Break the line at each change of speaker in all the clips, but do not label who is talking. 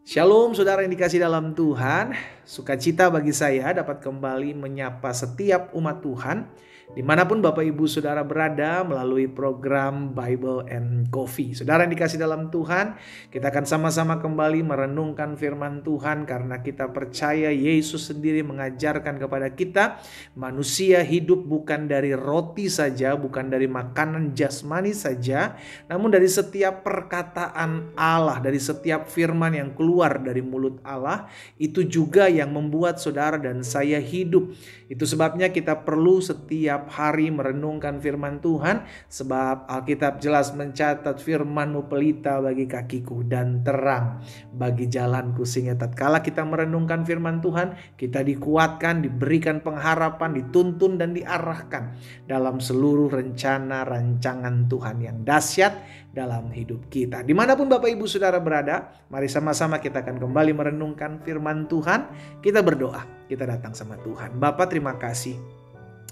Shalom saudara yang dikasih dalam Tuhan. Sukacita bagi saya dapat kembali menyapa setiap umat Tuhan dimanapun Bapak Ibu Saudara berada melalui program Bible and Coffee. Saudara yang dikasih dalam Tuhan, kita akan sama-sama kembali merenungkan firman Tuhan karena kita percaya Yesus sendiri mengajarkan kepada kita manusia hidup bukan dari roti saja, bukan dari makanan jasmani saja, namun dari setiap perkataan Allah, dari setiap firman yang keluar dari mulut Allah, itu juga yang membuat saudara dan saya hidup. Itu sebabnya kita perlu setiap hari merenungkan firman Tuhan, sebab Alkitab jelas mencatat firman-Mu pelita bagi kakiku dan terang bagi jalanku, sehingga tatkala kita merenungkan firman Tuhan, kita dikuatkan, diberikan pengharapan, dituntun dan diarahkan dalam seluruh rencana rancangan Tuhan yang dahsyat dalam hidup kita. Dimanapun Bapak Ibu Saudara berada, mari sama-sama kita akan kembali merenungkan firman Tuhan. Kita berdoa, kita datang sama Tuhan. Bapa, terima kasih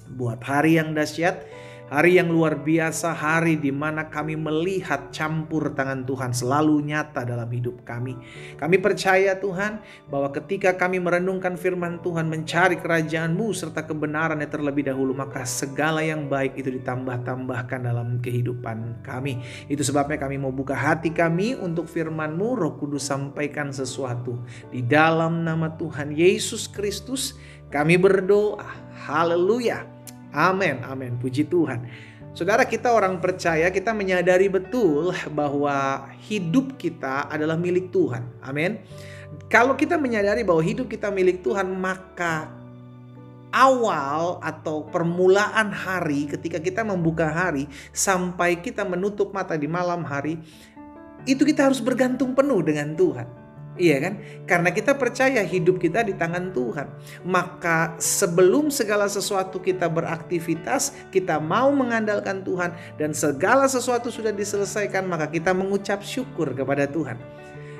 buat hari yang dahsyat, hari yang luar biasa, hari di mana kami melihat campur tangan Tuhan selalu nyata dalam hidup kami. Kami percaya Tuhan bahwa ketika kami merenungkan firman Tuhan, mencari kerajaan-Mu serta kebenarannya terlebih dahulu, maka segala yang baik itu ditambah-tambahkan dalam kehidupan kami. Itu sebabnya kami mau buka hati kami untuk firman-Mu. Roh Kudus, sampaikan sesuatu. Di dalam nama Tuhan Yesus Kristus kami berdoa. Haleluya. Amin, amin. Puji Tuhan. Saudara, kita orang percaya, kita menyadari betul bahwa hidup kita adalah milik Tuhan. Amin. Kalau kita menyadari bahwa hidup kita milik Tuhan, maka awal atau permulaan hari ketika kita membuka hari sampai kita menutup mata di malam hari, itu kita harus bergantung penuh dengan Tuhan. Iya kan? Karena kita percaya hidup kita di tangan Tuhan. Maka sebelum segala sesuatu kita beraktivitas, kita mau mengandalkan Tuhan, dan segala sesuatu sudah diselesaikan, maka kita mengucap syukur kepada Tuhan.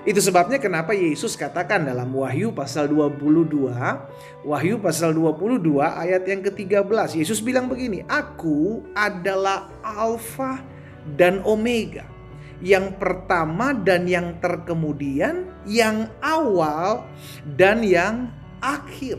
Itu sebabnya kenapa Yesus katakan dalam Wahyu pasal 22 ayat yang ke-13. Yesus bilang begini, "Aku adalah Alfa dan Omega, yang pertama dan yang terkemudian, yang awal dan yang akhir."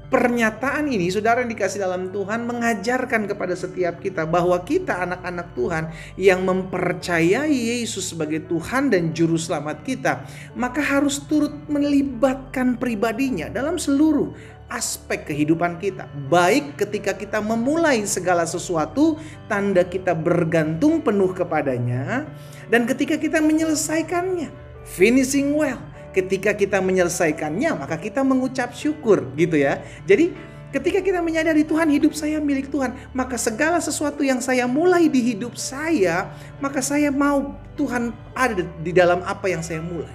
Pernyataan ini, saudara yang dikasih dalam Tuhan, mengajarkan kepada setiap kita bahwa kita anak-anak Tuhan yang mempercayai Yesus sebagai Tuhan dan Juru Selamat kita, maka harus turut melibatkan pribadinya dalam seluruh aspek kehidupan kita. Baik ketika kita memulai segala sesuatu, tanda kita bergantung penuh kepadanya, dan ketika kita menyelesaikannya, finishing well. Ketika kita menyelesaikannya, maka kita mengucap syukur, gitu ya. Jadi ketika kita menyadari Tuhan, hidup saya milik Tuhan, maka segala sesuatu yang saya mulai di hidup saya, maka saya mau Tuhan ada di dalam apa yang saya mulai.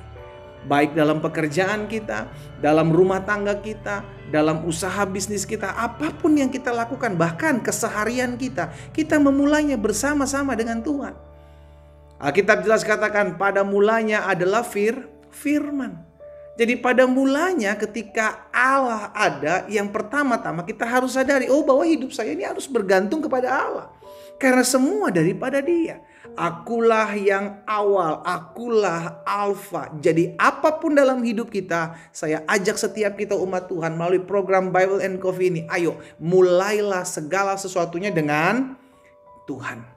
Baik dalam pekerjaan kita, dalam rumah tangga kita, dalam usaha bisnis kita, apapun yang kita lakukan, bahkan keseharian kita memulainya bersama-sama dengan Tuhan. Alkitab jelas katakan pada mulanya adalah firman. Jadi pada mulanya ketika Allah ada, yang pertama-tama kita harus sadari, bahwa hidup saya ini harus bergantung kepada Allah. Karena semua daripada Dia. Akulah yang awal, akulah Alfa. Jadi apapun dalam hidup kita, saya ajak setiap kita umat Tuhan melalui program Bible and Coffee ini, ayo mulailah segala sesuatunya dengan Tuhan.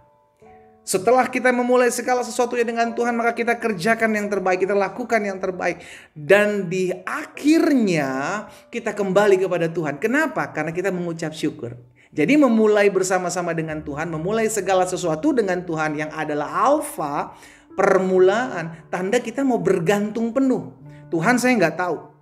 Setelah kita memulai segala sesuatunya dengan Tuhan, maka kita kerjakan yang terbaik, kita lakukan yang terbaik. Dan di akhirnya kita kembali kepada Tuhan. Kenapa? Karena kita mengucap syukur. Jadi memulai bersama-sama dengan Tuhan, memulai segala sesuatu dengan Tuhan yang adalah alfa, permulaan, tanda kita mau bergantung penuh. Tuhan, saya nggak tahu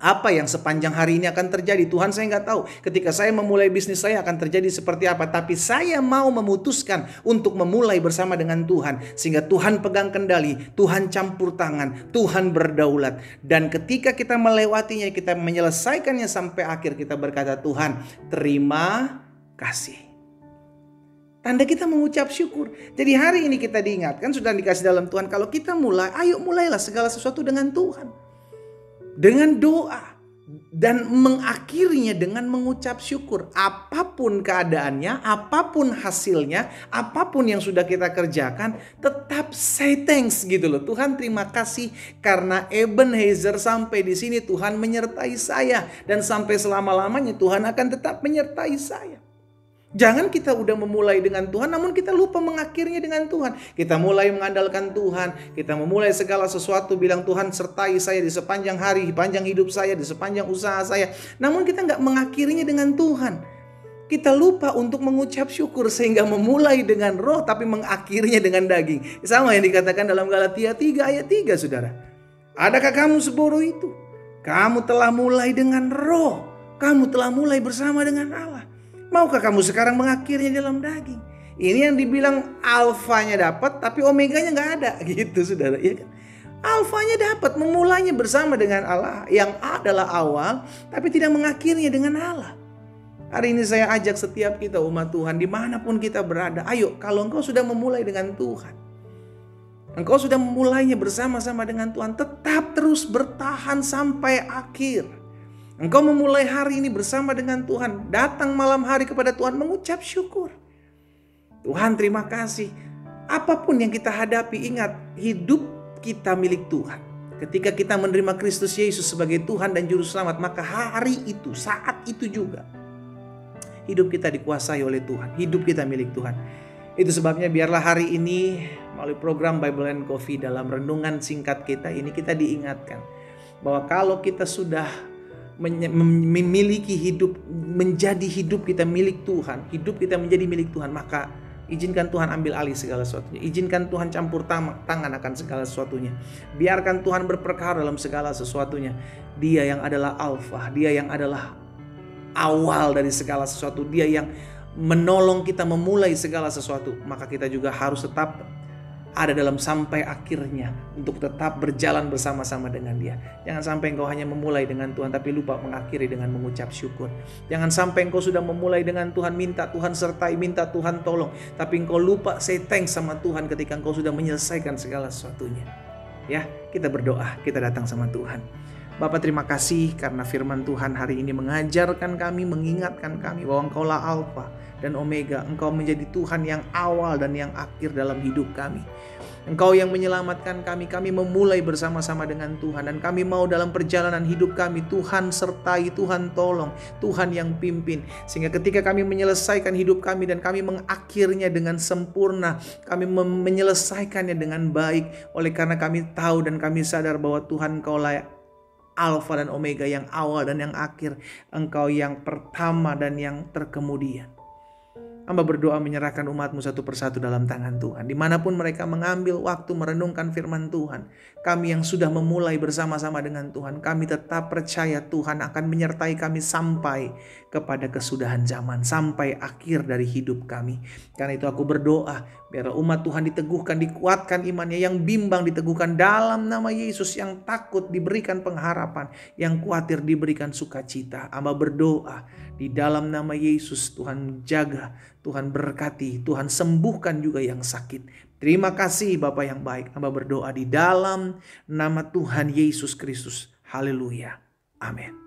apa yang sepanjang hari ini akan terjadi. Tuhan, saya nggak tahu ketika saya memulai bisnis saya akan terjadi seperti apa. Tapi saya mau memutuskan untuk memulai bersama dengan Tuhan. Sehingga Tuhan pegang kendali, Tuhan campur tangan, Tuhan berdaulat. Dan ketika kita melewatinya, kita menyelesaikannya sampai akhir, kita berkata, Tuhan, terima kasih. Tanda kita mengucap syukur. Jadi hari ini kita diingatkan, sudah dikasih dalam Tuhan, kalau kita mulai, ayo mulailah segala sesuatu dengan Tuhan. Dengan doa, dan mengakhirinya dengan mengucap syukur. Apapun keadaannya, apapun hasilnya, apapun yang sudah kita kerjakan, tetap say thanks gitu loh. Tuhan terima kasih karena Ebenezer sampai di sini Tuhan menyertai saya, dan sampai selama-lamanya Tuhan akan tetap menyertai saya. Jangan kita udah memulai dengan Tuhan namun kita lupa mengakhirinya dengan Tuhan. Kita mulai mengandalkan Tuhan, kita memulai segala sesuatu bilang Tuhan sertai saya di sepanjang hari, di sepanjang hidup saya, di sepanjang usaha saya. Namun kita nggak mengakhirinya dengan Tuhan. Kita lupa untuk mengucap syukur sehingga memulai dengan roh tapi mengakhirinya dengan daging. Sama yang dikatakan dalam Galatia 3 ayat 3, saudara. Adakah kamu sebodoh itu? Kamu telah mulai dengan roh, kamu telah mulai bersama dengan Allah. Maukah kamu sekarang mengakhirinya dalam daging? Ini yang dibilang alfanya dapat tapi omeganya nggak ada gitu, saudara. Ya kan? Alfanya dapat, memulainya bersama dengan Allah yang adalah awal, tapi tidak mengakhirinya dengan Allah. Hari ini saya ajak setiap kita umat Tuhan dimanapun kita berada. Ayo, kalau engkau sudah memulai dengan Tuhan, engkau sudah memulainya bersama-sama dengan Tuhan, tetap terus bertahan sampai akhir. Engkau memulai hari ini bersama dengan Tuhan, datang malam hari kepada Tuhan mengucap syukur. Tuhan terima kasih. Apapun yang kita hadapi, ingat hidup kita milik Tuhan. Ketika kita menerima Kristus Yesus sebagai Tuhan dan Juru Selamat, maka hari itu, saat itu juga hidup kita dikuasai oleh Tuhan. Hidup kita milik Tuhan. Itu sebabnya biarlah hari ini melalui program Bible and Coffee dalam renungan singkat kita ini kita diingatkan bahwa kalau kita sudah memiliki hidup, menjadi hidup kita milik Tuhan, hidup kita menjadi milik Tuhan, maka izinkan Tuhan ambil alih segala sesuatunya. Izinkan Tuhan campur tangan akan segala sesuatunya. Biarkan Tuhan berperkara dalam segala sesuatunya. Dia yang adalah Alfa, Dia yang adalah awal dari segala sesuatu, Dia yang menolong kita memulai segala sesuatu. Maka kita juga harus tetap ada dalam sampai akhirnya untuk tetap berjalan bersama-sama dengan Dia. Jangan sampai engkau hanya memulai dengan Tuhan tapi lupa mengakhiri dengan mengucap syukur. Jangan sampai engkau sudah memulai dengan Tuhan, minta Tuhan sertai, minta Tuhan tolong, tapi engkau lupa say thanks sama Tuhan ketika engkau sudah menyelesaikan segala sesuatunya. Ya, kita berdoa, kita datang sama Tuhan. Bapa, terima kasih karena firman Tuhan hari ini mengajarkan kami, mengingatkan kami bahwa Engkaulah Alfa dan Omega. Engkau menjadi Tuhan yang awal dan yang akhir dalam hidup kami. Engkau yang menyelamatkan kami, kami memulai bersama-sama dengan Tuhan. Dan kami mau dalam perjalanan hidup kami, Tuhan sertai, Tuhan tolong, Tuhan yang pimpin. Sehingga ketika kami menyelesaikan hidup kami dan kami mengakhirnya dengan sempurna, kami menyelesaikannya dengan baik. Oleh karena kami tahu dan kami sadar bahwa Tuhan Engkau layak Alfa dan Omega, yang awal dan yang akhir. Engkau yang pertama dan yang terkemudian. Hamba berdoa menyerahkan umatmu satu persatu dalam tangan Tuhan. Dimanapun mereka mengambil waktu merenungkan firman Tuhan, kami yang sudah memulai bersama-sama dengan Tuhan, kami tetap percaya Tuhan akan menyertai kami sampai kepada kesudahan zaman, sampai akhir dari hidup kami. Karena itu aku berdoa, biar umat Tuhan diteguhkan, dikuatkan imannya, yang bimbang diteguhkan dalam nama Yesus, yang takut diberikan pengharapan, yang khawatir diberikan sukacita. Hamba berdoa di dalam nama Yesus, Tuhan jaga, Tuhan berkati, Tuhan sembuhkan juga yang sakit. Terima kasih Bapa yang baik. Hamba berdoa di dalam nama Tuhan Yesus Kristus. Haleluya. Amin.